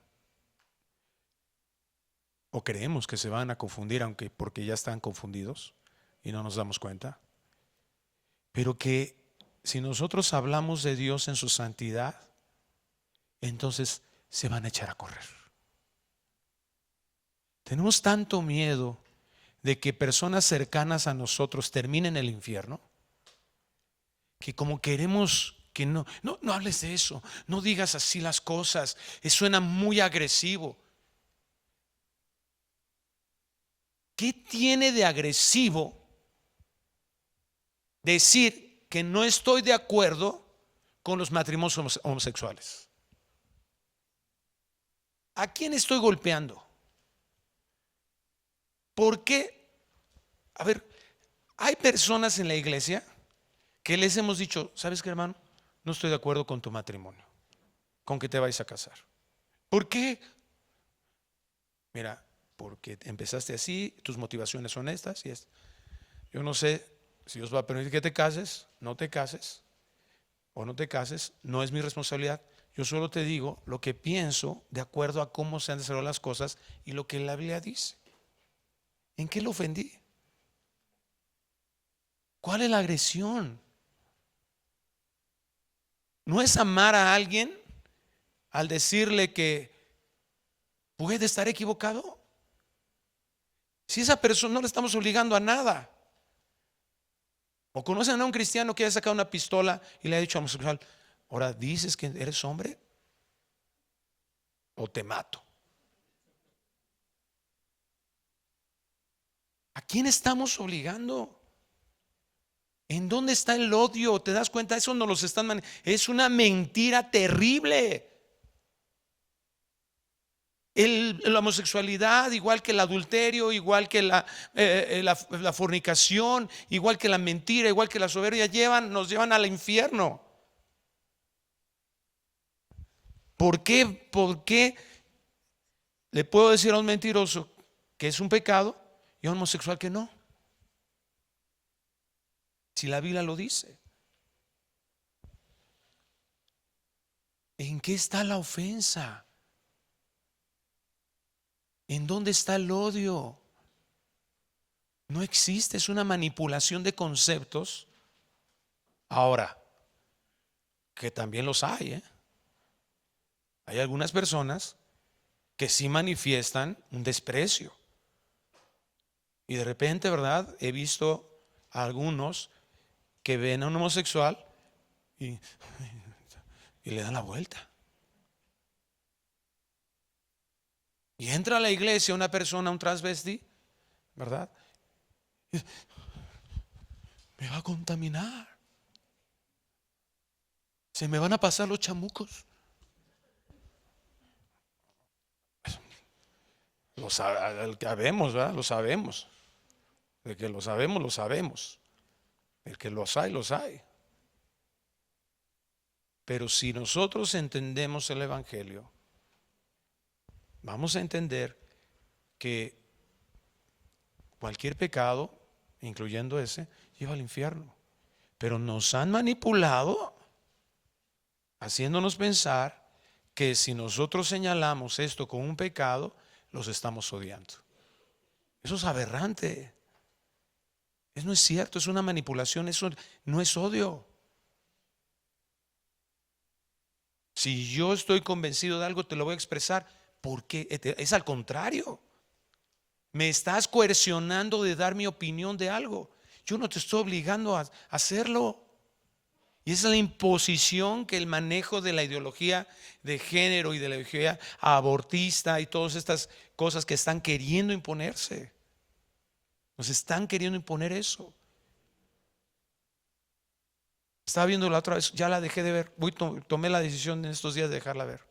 o creemos que se van a confundir, aunque porque ya están confundidos y no nos damos cuenta. Pero que si nosotros hablamos de Dios en su santidad, entonces se van a echar a correr. Tenemos tanto miedo de que personas cercanas a nosotros terminen el infierno, que como queremos que no hables de eso, no digas así las cosas, suena muy agresivo. ¿Qué tiene de agresivo decir que no estoy de acuerdo con los matrimonios homosexuales? ¿A quién estoy golpeando? ¿Por qué? A ver, hay personas en la iglesia que les hemos dicho: ¿sabes qué, hermano? No estoy de acuerdo con tu matrimonio, con que te vayas a casar. ¿Por qué? Mira, porque empezaste así, tus motivaciones son estas y estas. Yo no sé si Dios va a permitir que te cases, no te cases, o no te cases, no es mi responsabilidad. Yo solo te digo lo que pienso de acuerdo a cómo se han desarrollado las cosas y lo que la Biblia dice. ¿En qué lo ofendí? ¿Cuál es la agresión? No es amar a alguien al decirle que puede estar equivocado. Si esa persona no le estamos obligando a nada. O conocen a un cristiano que haya sacado una pistola y le ha dicho a un homosexual: ahora dices que eres hombre o te mato. ¿A quién estamos obligando? ¿En dónde está el odio? ¿Te das cuenta? Eso no los están es una mentira terrible. La homosexualidad, igual que el adulterio, igual que la fornicación, igual que la mentira, igual que la soberbia, nos llevan al infierno. ¿Por qué? ¿Por qué le puedo decir a un mentiroso que es un pecado y a un homosexual que no? Si la Biblia lo dice. ¿En qué está la ofensa? ¿En dónde está el odio? No existe, es una manipulación de conceptos. Ahora, que también los hay, Hay algunas personas que sí manifiestan un desprecio. Y de repente, ¿verdad? He visto a algunos que ven a un homosexual y, y le dan la vuelta. Y entra a la iglesia una persona, un transvesti, ¿verdad? Y me va a contaminar. Se me van a pasar los chamucos. Lo sabemos, ¿verdad? Lo sabemos. De que lo sabemos, lo sabemos. El que los hay, los hay. Pero si nosotros entendemos el Evangelio, vamos a entender que cualquier pecado, incluyendo ese, lleva al infierno. Pero nos han manipulado haciéndonos pensar que si nosotros señalamos esto con un pecado, los estamos odiando. Eso es aberrante. Eso no es cierto, es una manipulación, eso no es odio. Si yo estoy convencido de algo, te lo voy a expresar. Porque es al contrario. Me estás coercionando de dar mi opinión de algo. Yo no te estoy obligando a hacerlo. Y esa es la imposición que el manejo de la ideología de género y de la ideología abortista y todas estas cosas que están queriendo imponerse. Nos están queriendo imponer eso. Estaba viendo la otra vez, ya la dejé de ver. Tomé la decisión en estos días de dejarla ver.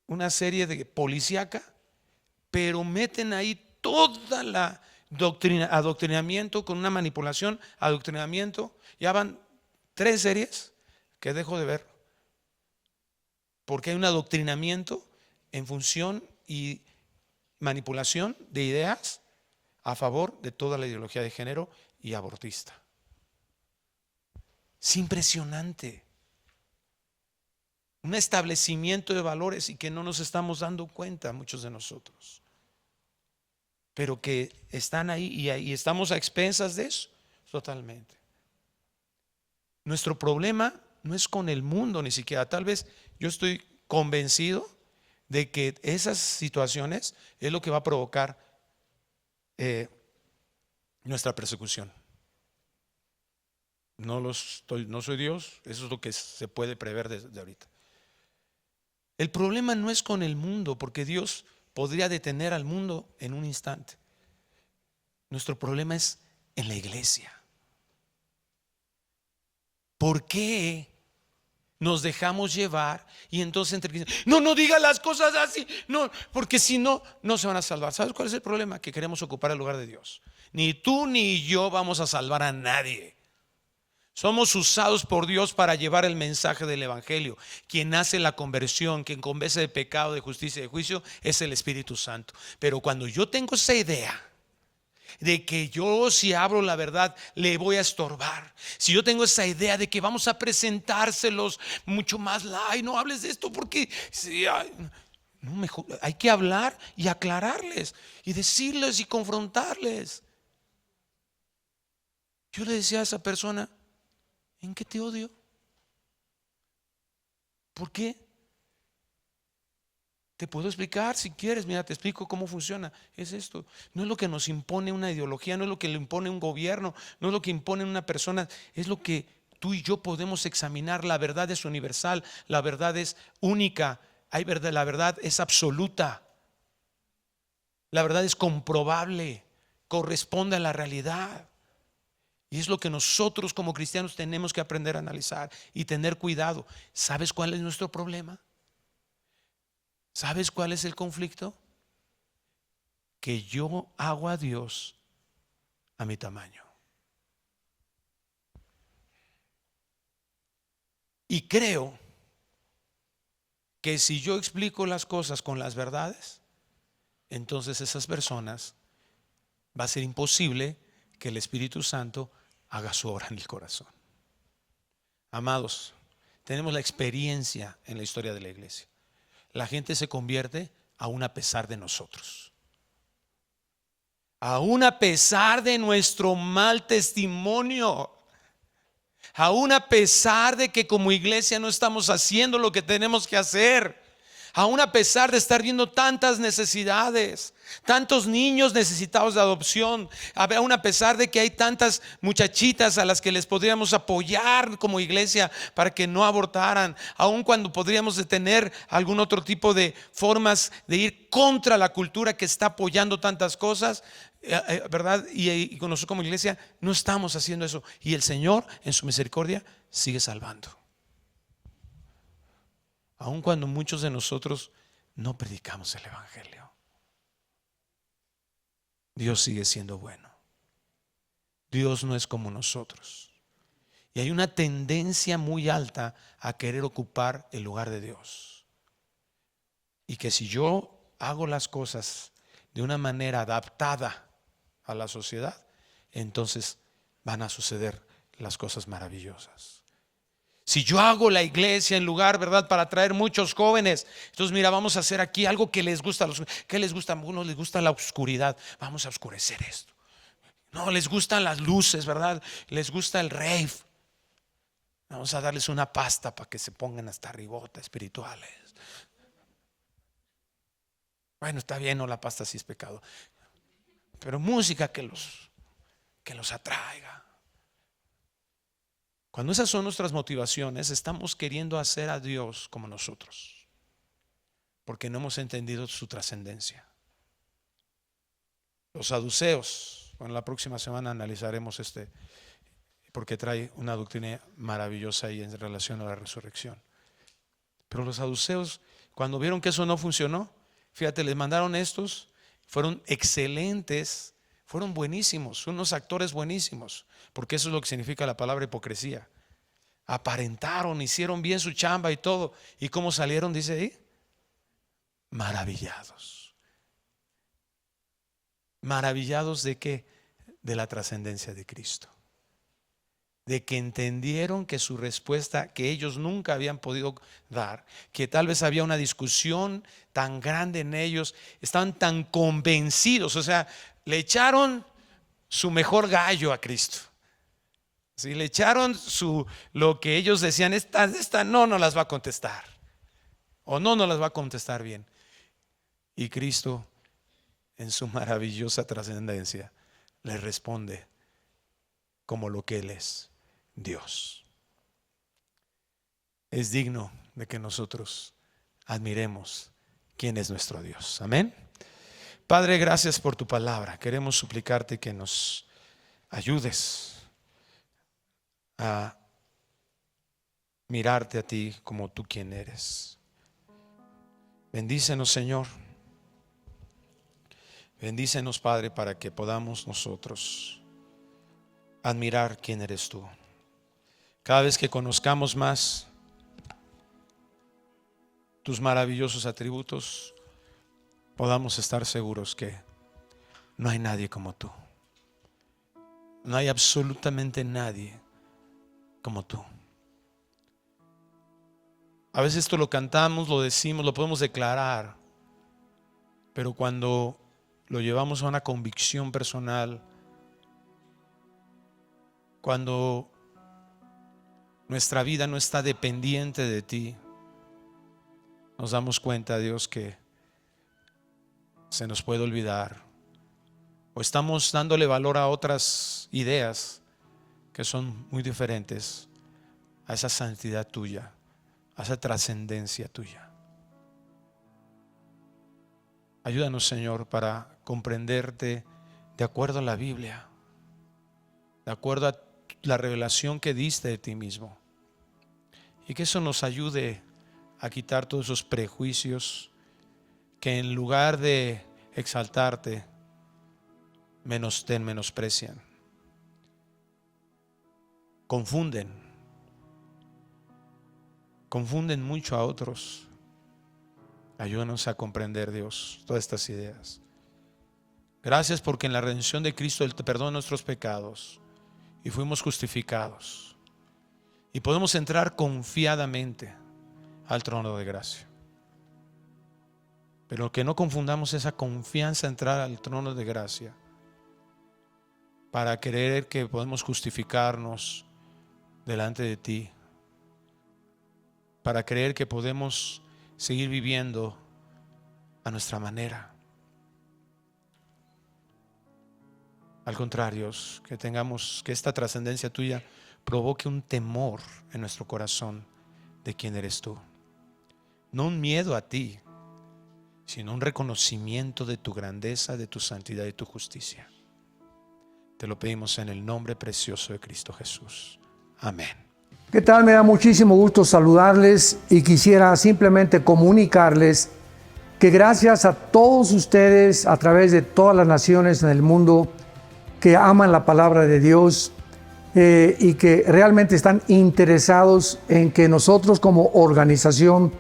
Una serie de policíaca, pero meten ahí toda la adoctrinamiento con una manipulación, adoctrinamiento. Ya van 3 series que dejo de ver porque hay un adoctrinamiento en función y manipulación de ideas a favor de toda la ideología de género y abortista. Es impresionante. Un establecimiento de valores y que no nos estamos dando cuenta muchos de nosotros, pero que están ahí y estamos a expensas de eso totalmente. Nuestro problema no es con el mundo ni siquiera. Tal vez yo estoy convencido de que esas situaciones es lo que va a provocar nuestra persecución. No soy Dios, eso es lo que se puede prever desde ahorita. El problema no es con el mundo, porque Dios podría detener al mundo en un instante. Nuestro problema es en la iglesia. ¿Por qué nos dejamos llevar? Y entonces no diga las cosas así, no, porque si no, no se van a salvar. ¿Sabes cuál es el problema? Que queremos ocupar el lugar de Dios. Ni tú ni yo vamos a salvar a nadie. Somos usados por Dios para llevar el mensaje del Evangelio. Quien hace la conversión, quien convence de pecado, de justicia y de juicio, es el Espíritu Santo. Pero cuando yo tengo esa idea de que yo, si hablo la verdad, le voy a estorbar, si yo tengo esa idea de que vamos a presentárselos mucho más light, no hables de esto porque no, mejor, hay que hablar y aclararles y decirles y confrontarles. Yo le decía a esa persona: ¿en qué te odio? ¿Por qué? Te puedo explicar si quieres. Mira, te explico cómo funciona. Es esto. No es lo que nos impone una ideología, no es lo que le impone un gobierno, no es lo que impone una persona. Es lo que tú y yo podemos examinar. La verdad es universal, la verdad es única. Hay verdad, la verdad es absoluta. La verdad es comprobable, corresponde a la realidad. Y es lo que nosotros como cristianos tenemos que aprender a analizar y tener cuidado. ¿Sabes cuál es nuestro problema? ¿Sabes cuál es el conflicto? Que yo hago a Dios a mi tamaño. Y creo que si yo explico las cosas con las verdades, entonces esas personas va a ser imposible que el Espíritu Santo haga su obra en el corazón. Amados, tenemos la experiencia en la historia de la iglesia. La gente se convierte aún a pesar de nosotros, aún a pesar de nuestro mal testimonio. Aún a pesar de que como iglesia no estamos haciendo lo que tenemos que hacer, aún a pesar de estar viendo tantas necesidades, tantos niños necesitados de adopción, aún a pesar de que hay tantas muchachitas a las que les podríamos apoyar como iglesia para que no abortaran, aún cuando podríamos detener algún otro tipo de formas de ir contra la cultura que está apoyando tantas cosas, ¿verdad? Y con nosotros como iglesia no estamos haciendo eso. Y el Señor en su misericordia sigue salvando. Aun cuando muchos de nosotros no predicamos el evangelio, Dios sigue siendo bueno. Dios no es como nosotros. Y hay una tendencia muy alta a querer ocupar el lugar de Dios. Y que si yo hago las cosas de una manera adaptada a la sociedad, entonces van a suceder las cosas maravillosas. Si yo hago la iglesia en lugar, ¿verdad?, para atraer muchos jóvenes, entonces mira, vamos a hacer aquí algo que les gusta a los, ¿qué les gusta? A algunos les gusta la oscuridad, vamos a oscurecer esto. No, les gustan las luces, ¿verdad? Les gusta el rave. Vamos a darles una pasta para que se pongan hasta arribota espirituales. Bueno, está bien, no, la pasta sí es pecado, pero música que los atraiga. Cuando esas son nuestras motivaciones, estamos queriendo hacer a Dios como nosotros, porque no hemos entendido su trascendencia. Los saduceos, bueno, la próxima semana analizaremos porque trae una doctrina maravillosa ahí en relación a la resurrección. Pero los saduceos, cuando vieron que eso no funcionó, fíjate, les mandaron estos, fueron excelentes, fueron buenísimos, unos actores buenísimos, porque eso es lo que significa la palabra hipocresía. Aparentaron, hicieron bien su chamba y todo. ¿Y cómo salieron? Dice ahí, maravillados. ¿Maravillados de qué? De la trascendencia de Cristo. De que entendieron que su respuesta, que ellos nunca habían podido dar, que tal vez había una discusión tan grande en ellos, estaban tan convencidos, o sea, le echaron su mejor gallo a Cristo. Si le echaron lo que ellos decían, esta no las va a contestar, o no las va a contestar bien. Y Cristo, en su maravillosa trascendencia, le responde como lo que Él es, Dios. Es digno de que nosotros admiremos quién es nuestro Dios. Amén. Padre, gracias por tu palabra. Queremos suplicarte que nos ayudes a mirarte a ti como tú quien eres. Bendícenos, Señor. Bendícenos, Padre, para que podamos nosotros admirar quién eres tú. Cada vez que conozcamos más tus maravillosos atributos, podamos estar seguros que no hay nadie como tú. No hay absolutamente nadie como tú. A veces esto lo cantamos, lo decimos, lo podemos declarar, pero cuando lo llevamos a una convicción personal, cuando nuestra vida no está dependiente de ti, nos damos cuenta, Dios, que se nos puede olvidar, o estamos dándole valor a otras ideas que son muy diferentes a esa santidad tuya, a esa trascendencia tuya. Ayúdanos, Señor, para comprenderte de acuerdo a la Biblia, de acuerdo a la revelación que diste de ti mismo, y que eso nos ayude a quitar todos esos prejuicios que en lugar de exaltarte te menosprecian, confunden mucho a otros. Ayúdanos a comprender, Dios, todas estas ideas. Gracias porque en la redención de Cristo Él te perdonó nuestros pecados y fuimos justificados, y podemos entrar confiadamente al trono de gracia. Pero que no confundamos esa confianza a entrar al trono de gracia para creer que podemos justificarnos delante de ti para creer que podemos seguir viviendo a nuestra manera. Al contrario, que esta trascendencia tuya provoque un temor en nuestro corazón de quién eres tú. No un miedo a ti, sino un reconocimiento de tu grandeza, de tu santidad y tu justicia. Te lo pedimos en el nombre precioso de Cristo Jesús. Amén. ¿Qué tal? Me da muchísimo gusto saludarles y quisiera simplemente comunicarles que gracias a todos ustedes a través de todas las naciones en el mundo que aman la palabra de Dios y que realmente están interesados en que nosotros como organización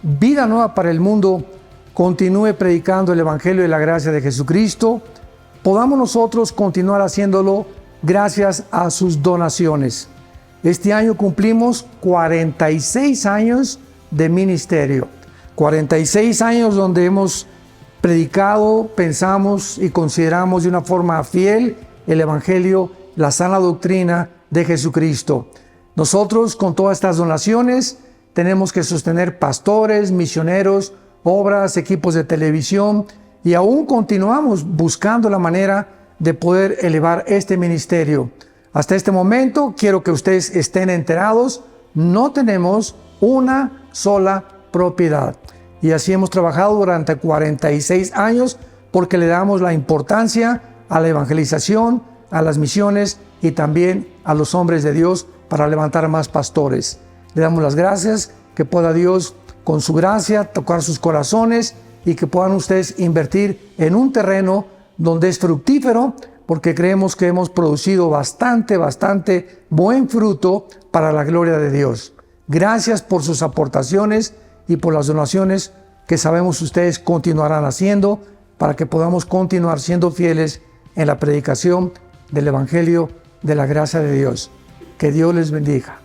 Vida Nueva para el Mundo continúe predicando el Evangelio de la gracia de Jesucristo, podamos nosotros continuar haciéndolo gracias a sus donaciones. Este año cumplimos 46 años de ministerio, 46 años donde hemos predicado, pensamos y consideramos de una forma fiel el Evangelio, la sana doctrina de Jesucristo. Nosotros con todas estas donaciones tenemos que sostener pastores, misioneros, obras, equipos de televisión y aún continuamos buscando la manera de poder elevar este ministerio. Hasta este momento quiero que ustedes estén enterados, no tenemos una sola propiedad. Y así hemos trabajado durante 46 años porque le damos la importancia a la evangelización, a las misiones y también a los hombres de Dios para levantar más pastores. Le damos las gracias, que pueda Dios con su gracia tocar sus corazones y que puedan ustedes invertir en un terreno donde es fructífero, porque creemos que hemos producido bastante buen fruto para la gloria de Dios. Gracias por sus aportaciones y por las donaciones que sabemos ustedes continuarán haciendo para que podamos continuar siendo fieles en la predicación del Evangelio de la gracia de Dios. Que Dios les bendiga.